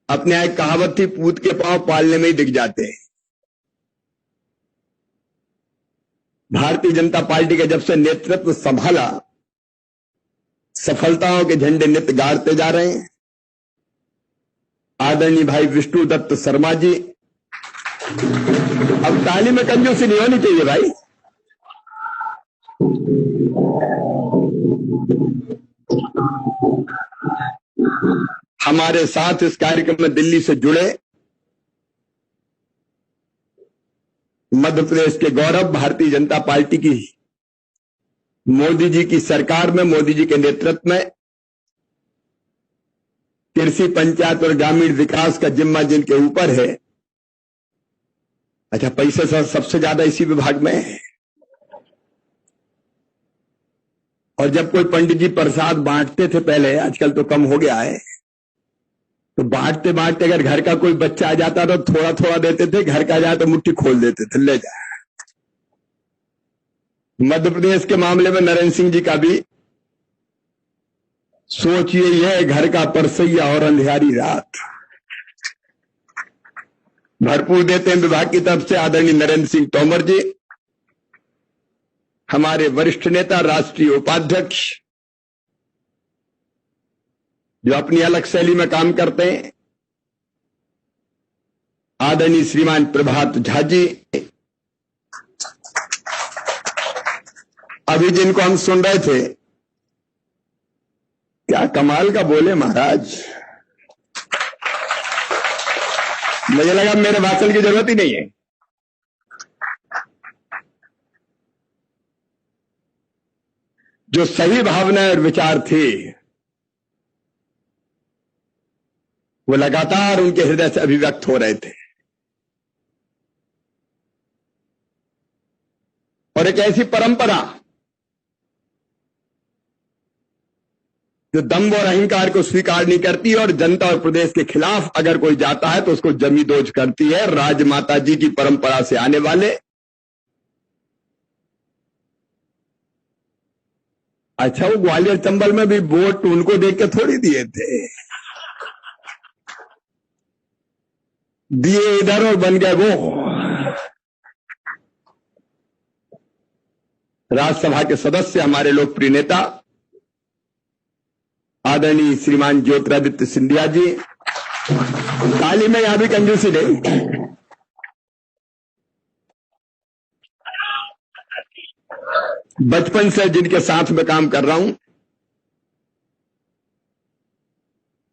अपने यहाँ एक कहावत थी, पूत के पांव पालने में ही दिख जाते हैं। भारतीय जनता पार्टी का जब से नेतृत्व संभाला, सफलताओं के झंडे नित्य गाड़ते जा रहे हैं। आदरणीय भाई विष्णु दत्त शर्मा जी, अब ताली में कंजूसी नहीं होनी चाहिए भाई। हमारे साथ इस कार्यक्रम में दिल्ली से जुड़े मध्य प्रदेश के गौरव, भारतीय जनता पार्टी की मोदी जी की सरकार में, मोदी जी के नेतृत्व में कृषि, पंचायत और ग्रामीण विकास का जिम्मा जिनके ऊपर है। अच्छा, पैसे सबसे ज्यादा इसी विभाग में है। और जब कोई पंडित जी प्रसाद बांटते थे पहले, आजकल तो कम हो गया है, तो बांटते बांटते अगर घर का कोई बच्चा आ जाता तो थोड़ा थोड़ा देते थे, घर का जाए तो मुट्ठी खोल देते थे, ले जा। मध्य प्रदेश के मामले में नरेंद्र सिंह जी का भी सोचिए, यह घर का परसैया और अंधियारी रात भरपूर देते हैं विभाग की तरफ से। आदरणीय नरेंद्र सिंह तोमर जी, हमारे वरिष्ठ नेता, राष्ट्रीय उपाध्यक्ष, जो अपनी अलग शैली में काम करते हैं। आदरणीय श्रीमान प्रभात झा जी, अभी जिनको हम सुन रहे थे, क्या कमाल का बोले महाराज। मुझे लगा मेरे भाषण की जरूरत ही नहीं है। जो सही भावनाएं और विचार थे, वो लगातार उनके हृदय से अभिव्यक्त हो रहे थे। और एक ऐसी परंपरा जो दम्भ और अहंकार को स्वीकार नहीं करती और जनता और प्रदेश के खिलाफ अगर कोई जाता है तो उसको जमीदोज करती है। राजमाता जी की परंपरा से आने वाले, अच्छा, वो ग्वालियर चंबल में भी वोट उनको देख के थोड़ी दिए थे, दिए इधर और बन गए वो। राज्यसभा के सदस्य, हमारे लोकप्रिय नेता आदरणीय श्रीमान ज्योतिरादित्य सिंधिया जी, ताली में यहां भी कंजूसी नहीं। बचपन से जिनके साथ में काम कर रहा हूं,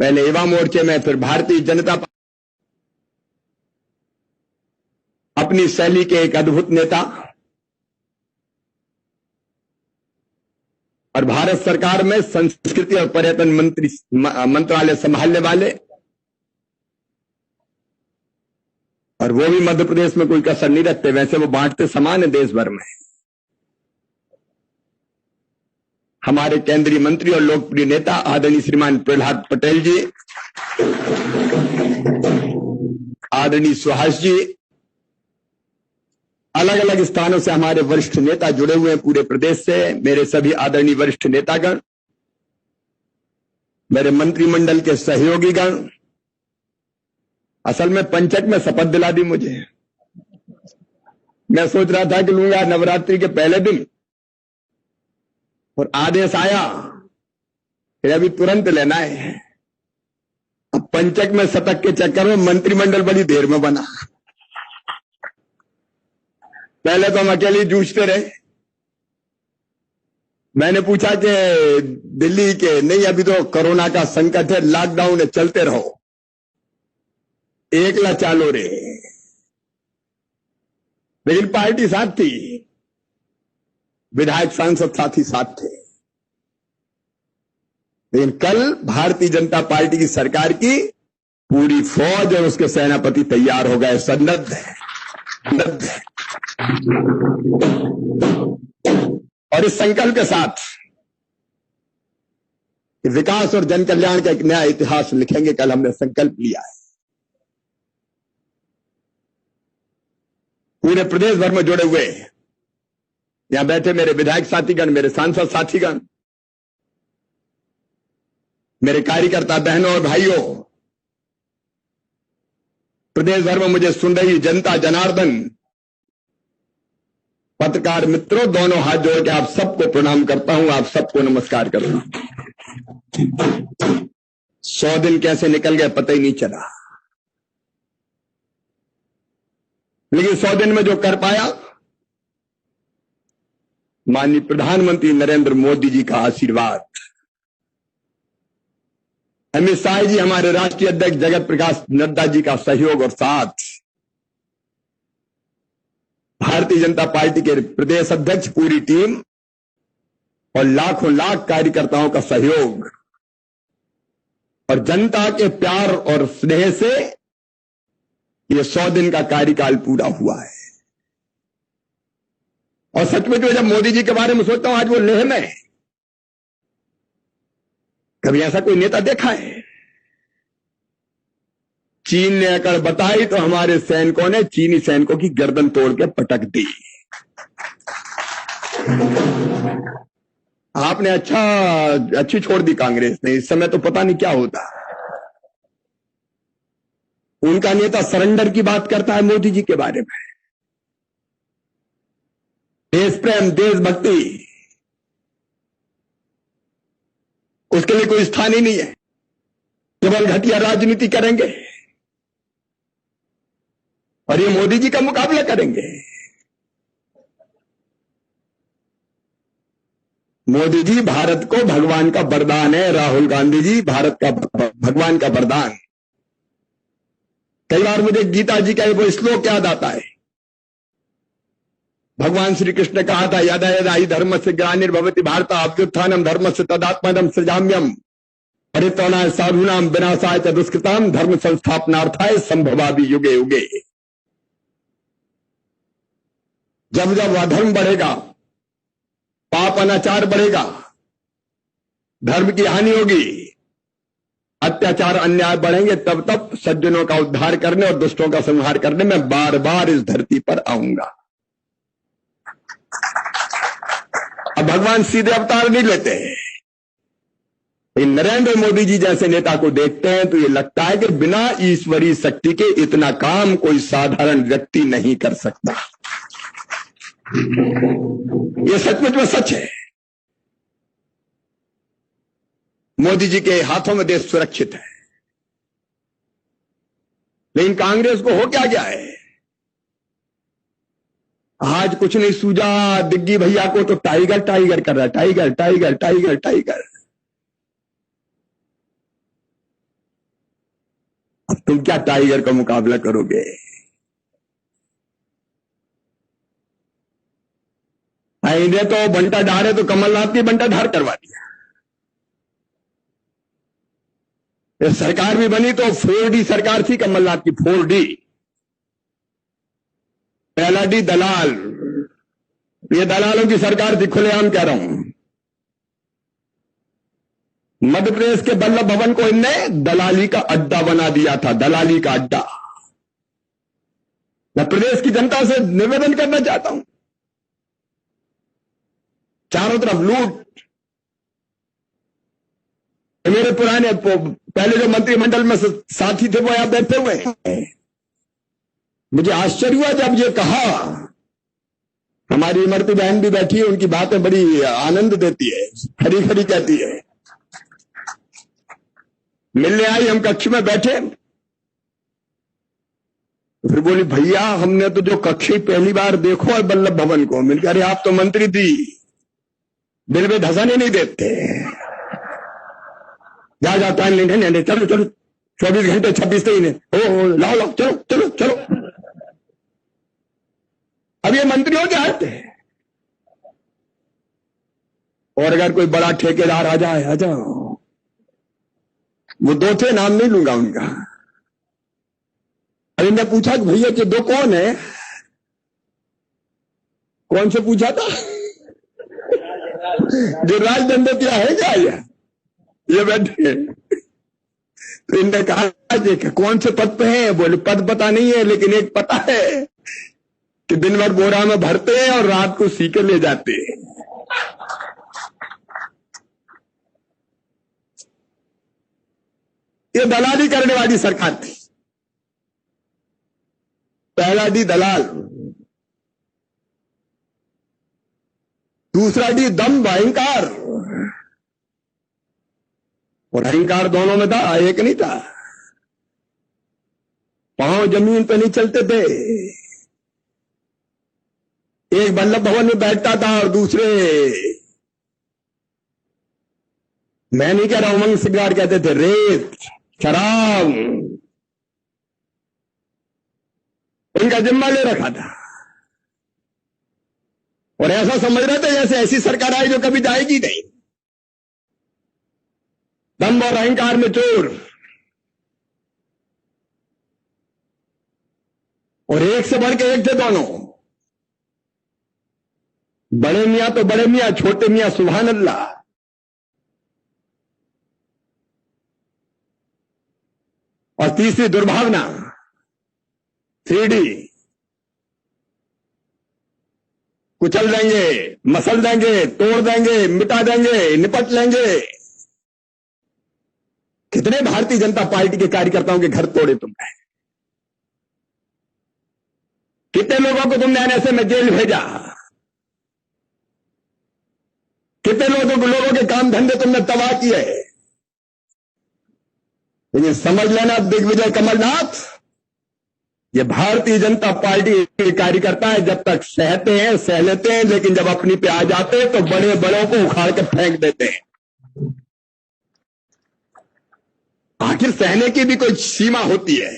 पहले युवा मोर्चे में, फिर भारतीय जनता पार्टी, अपनी शैली के एक अद्भुत नेता और भारत सरकार में संस्कृति और पर्यटन मंत्रालय संभालने वाले, और वो भी मध्य प्रदेश में कोई कसर नहीं रखते। वैसे वो बांटते समान है देश भर में। हमारे केंद्रीय मंत्री और लोकप्रिय नेता आदरणीय श्रीमान प्रहलाद पटेल जी, आदरणीय सुहास जी, अलग अलग स्थानों से हमारे वरिष्ठ नेता जुड़े हुए हैं पूरे प्रदेश से। मेरे सभी आदरणीय वरिष्ठ नेतागण, मेरे मंत्रिमंडल के सहयोगीगण, असल में पंचक में शपथ दिला दी मुझे। मैं सोच रहा था कि लूंगा नवरात्रि के पहले दिन, और आदेश आया कि अभी तुरंत लेना है। अब पंचक में शतक के चक्कर में मंत्रिमंडल बड़ी देर में बना। पहले तो हम अकेले जूझते रहे। मैंने पूछा कि दिल्ली के, नहीं अभी तो कोरोना का संकट है, लॉकडाउन है, चलते रहो, एकला चालो रे। लेकिन पार्टी साथ थी, विधायक सांसद साथी साथ थे। लेकिन कल भारतीय जनता पार्टी की सरकार की पूरी फौज और उसके सेनापति तैयार हो गए, सन्नद्ध है। और इस संकल्प के साथ विकास और जन कल्याण का एक नया इतिहास लिखेंगे, कल हमने संकल्प लिया है। पूरे प्रदेश भर में जुड़े हुए यहां बैठे मेरे विधायक साथीगण, मेरे सांसद साथीगण, मेरे कार्यकर्ता बहनों और भाइयों, प्रदेश भर में मुझे सुन रही जनता जनार्दन, पत्रकार मित्रों, दोनों हाथ जोड़ के आप सबको प्रणाम करता हूं, आप सबको नमस्कार करता हूं। 100 दिन कैसे निकल गए पता ही नहीं चला, लेकिन 100 दिन में जो कर पाया, माननीय प्रधानमंत्री नरेंद्र मोदी जी का आशीर्वाद, अमित शाह जी, हमारे राष्ट्रीय अध्यक्ष जगत प्रकाश नड्डा जी का सहयोग और साथ, भारतीय जनता पार्टी के प्रदेश अध्यक्ष, पूरी टीम और लाखों लाख कार्यकर्ताओं का सहयोग और जनता के प्यार और स्नेह से ये 100 दिन का कार्यकाल पूरा हुआ है। और सचमुच में जब मोदी जी के बारे में सोचता हूं, आज वो लेह में, कभी ऐसा कोई नेता देखा है? चीन ने अकड़ बताई तो हमारे सैनिकों ने चीनी सैनिकों की गर्दन तोड़ के पटक दी। आपने अच्छी छोड़ दी कांग्रेस ने, इस समय तो पता नहीं क्या होता। उनका नेता सरेंडर की बात करता है मोदी जी के बारे में, देश प्रेम, देशभक्ति, उसके लिए कोई स्थान ही नहीं है। केवल घटिया राजनीति करेंगे और ये मोदी जी का मुकाबला करेंगे। मोदी जी भारत को भगवान का वरदान है, राहुल गांधी जी भारत का भगवान का वरदान। कई बार मुझे गीता जी का वो श्लोक याद आता है। भगवान श्री कृष्ण ने कहा था, यदा यदा हि धर्मस्य ग्लानिर्भवति भारत अभ्युत्थानम धर्मस्य तदात्मनम सृजाम्यहम् परित्राणाय साधूनां विनाशाय च दुष्कृतां धर्म संस्थापनार्थाय संभवामि युगे युगे। जब जब अधर्म बढ़ेगा, पाप अनाचार बढ़ेगा, धर्म की हानि होगी, अत्याचार अन्याय बढ़ेंगे, तब तब सज्जनों का उद्धार करने और दुष्टों का संहार करने में बार बार इस धरती पर आऊंगा। अब भगवान सीधे अवतार नहीं लेते, लेकिन नरेंद्र मोदी जी जैसे नेता को देखते हैं तो ये लगता है कि बिना ईश्वरीय शक्ति के इतना काम कोई साधारण व्यक्ति नहीं कर सकता। ये सचमुच में सच है। मोदी जी के हाथों में देश सुरक्षित है, लेकिन कांग्रेस को हो क्या गया है? आज कुछ नहीं सूझा। दिग्गी भैया को तो टाइगर टाइगर कर रहा है, टाइगर टाइगर टाइगर टाइगर। अब तुम क्या टाइगर का मुकाबला करोगे? इन्हें तो बंटा ढार है तो कमलनाथ की बंटा ढार करवा दिया। ये सरकार भी बनी तो 4D सरकार थी कमलनाथ की, 4D। पहला डी दलाल, ये दलालों की सरकार थी, खुलेआम कह रहा हूं। मध्य प्रदेश के वल्लभ भवन को इनने दलाली का अड्डा बना दिया था, दलाली का अड्डा। मैं प्रदेश की जनता से निवेदन करना चाहता हूं, चारों तरफ लूट। मेरे पुराने पहले जो मंत्रिमंडल में साथी थे वो यहां बैठे हुए हैं। मुझे आश्चर्य हुआ जब ये कहा, हमारी इमरती बहन भी बैठी है, उनकी बातें बड़ी आनंद देती है, खरी खरी कहती है। मिलने आई, हम कक्ष में बैठे, फिर बोली, भैया हमने तो जो कक्ष ही पहली बार देखो है वल्लभ भवन को। मिलकर, अरे आप तो मंत्री थी, दिल में धसाने नहीं देते। जा जाता है, नहीं चलो चलो, 24 घंटे 26 ही नहीं, ओ लाओ लाओ, चलो चलो चलो। अब ये मंत्रियों के हाथ है। और अगर कोई बड़ा ठेकेदार आ जाए, आ जाओ, वो 2 थे, नाम नहीं लूंगा उनका। अरे ने पूछा कि भैया ये 2 कौन है? कौन से पूछा था? जो राजदंडतिया है क्या ये बैठे? तो इनने कहा कि कौन से पद पे हैं? बोले पद पता नहीं है, लेकिन एक पता है कि दिन भर बोरा में भरते हैं और रात को सीके ले जाते हैं। ये दलाली करने वाली सरकार थी। पहला डी दलाल, दूसरा डी दम्भ अहंकार, और अहंकार दोनों में था, एक नहीं था। पांव जमीन पे नहीं चलते थे। एक वल्लभ भवन में बैठता था और दूसरे, मैं नहीं कह रहा उमंग सिगार, कहते थे रेत शराब, इनका जिम्मा ले रखा था। और ऐसा समझ रहे थे जैसे ऐसी सरकार आई जो कभी जाएगी नहीं। दम्भ और अहंकार में चोर, और एक से बढ़ के एक थे दोनों। बड़े मियां तो बड़े मियां, छोटे मियां सुभान अल्लाह। और तीसरी दुर्भावना, 3D, कुचल देंगे, मसल देंगे, तोड़ देंगे, मिटा देंगे, निपट लेंगे। कितने भारतीय जनता पार्टी के कार्यकर्ताओं के घर तोड़े तुमने? कितने लोगों को तुमने एनएसए में जेल भेजा? कितने लोगों के काम धंधे तुमने तबाह किए? लेकिन समझ लेना दिग्विजय कमलनाथ, ये भारतीय जनता पार्टी के कार्यकर्ता है। जब तक सहते हैं सह लेते हैं, लेकिन जब अपनी पे आ जाते हैं तो बड़े बड़ों को उखाड़ के फेंक देते हैं। आखिर सहने की भी कोई सीमा होती है।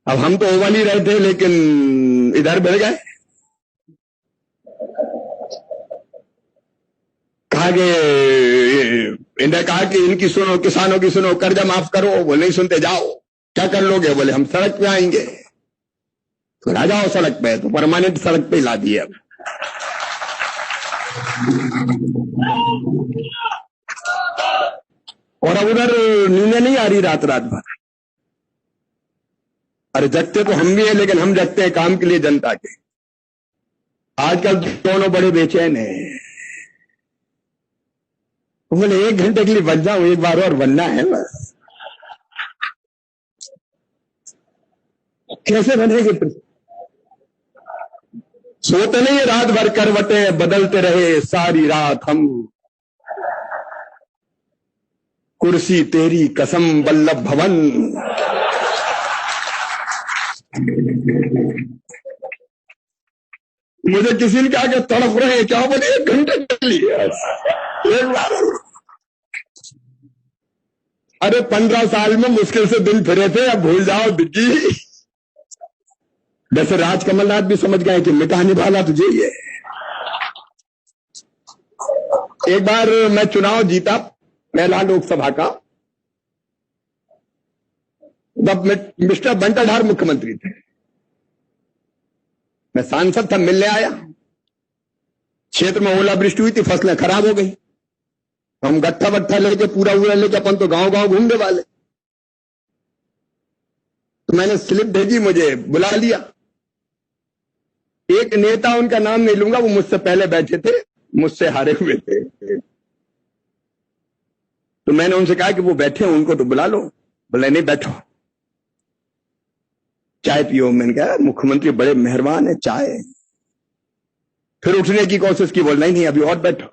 अब हम तो ओवल ही रहे थे, लेकिन इधर बढ़ गए। कहा कि इन्हें कहा कि इनकी सुनो, किसानों की सुनो, कर्जा माफ करो। वो नहीं सुनते, जाओ क्या कर लोगे? बोले हम सड़क पे आएंगे। तो आ जाओ सड़क पे, तो परमानेंट सड़क पे ला दिए। अब और अब उधर नींद नहीं आ रही रात रात भर। अरे जगते तो हम भी हैं, लेकिन हम जगते हैं काम के लिए, जनता के। आजकल दोनों बड़े बेचैन हैं। बोले 1 घंटे के लिए बच जाऊं, एक बार और बनना है बस। कैसे बनेंगे? सोते नहीं, रात भर करवटें बदलते रहे सारी रात हम। कुर्सी तेरी कसम वल्लभ भवन। मुझे किसी ने कहा कि तड़प रहे क्या? बोले 1 घंटे के लिए एक बार। अरे 15 साल में मुश्किल से दिन फिरे थे, अब भूल जाओ दिग्गी। वैसे राज कमलनाथ भी समझ गए कि मिटाने वाला तुझे ही है। एक बार मैं चुनाव जीता, पहला लोकसभा का, तब मिस्टर बंटाधार मुख्यमंत्री थे। मैं सांसद था, मिलने आया। क्षेत्र में ओलावृष्टि हुई थी, फसलें खराब हो गई। हम गट्ठा वट्ठा लेके, पूरा लेके अपन तो गांव गांव घूमने वाले। तो मैंने स्लिप भेजी, मुझे बुला लिया। एक नेता, उनका नाम नहीं लूंगा, वो मुझसे पहले बैठे थे, मुझसे हारे हुए थे। तो मैंने उनसे कहा कि वो बैठे हैं, उनको तो बुला लो। बोले नहीं, बैठो चाय पियो। मैंने कहा मुख्यमंत्री बड़े मेहरबान है, चाय। फिर उठने की कोशिश की, बोल नहीं अभी और बैठो।